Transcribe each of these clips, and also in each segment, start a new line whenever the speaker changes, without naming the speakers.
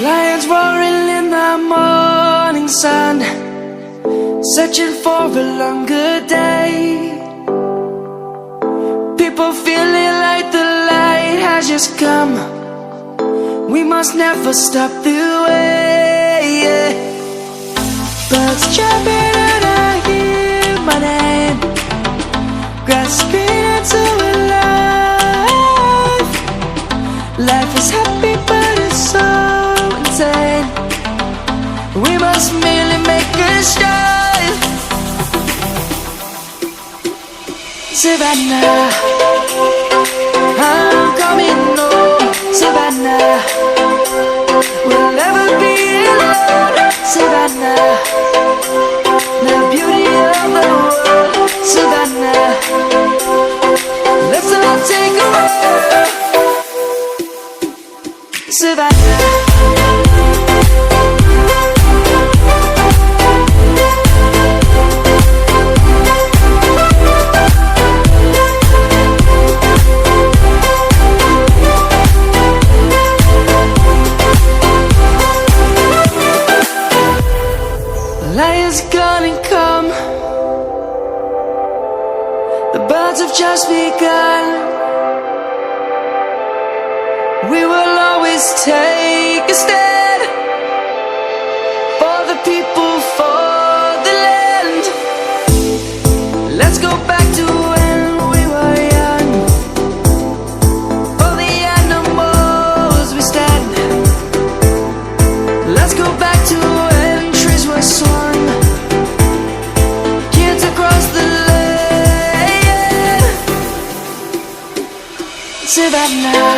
Lions roaring in the morning sun, searching for a longer day. People feeling like the light has just come. We must never stop the way. Birds jumping and I hear my name, grasping into a life. Life is happy but it's so insane. We must merely make a start. Savannah, I'm coming home. Savannah, we'll never be alone. Savannah, the beauty of the world. Savannah, let's all take a walk. Savannah, lion's gonna come. The birds have just begun. We will always take a stand for the people, for the land. Let's go back to when we were young. For the animals we stand. Let's go back to when trees were swung, kids across the land. Savannah,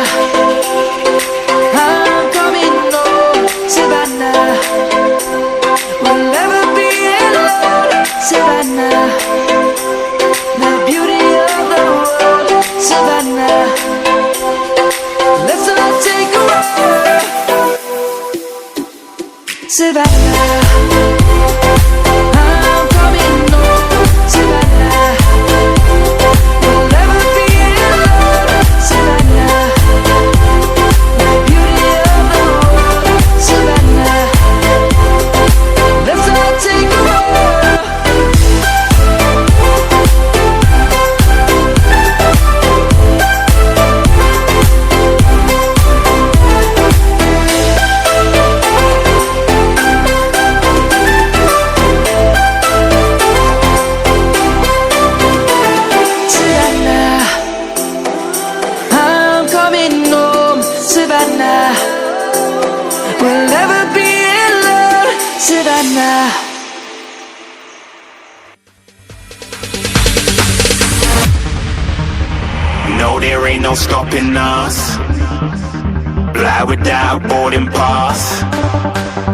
I'm coming home. Savannah, we'll never be alone. Savannah, the beauty of the world. Savannah, let's all take a walk. Savannah, I'm coming home. Savannah, we'll never be alone. Savannah, the beauty of the world. Savannah, let's all take a walk.
No, there ain't no stopping us. Fly without boarding pass.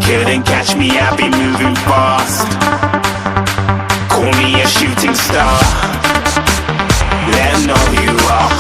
Couldn't catch me, I be moving fast. Call me a shooting star. Let 'em know who you are.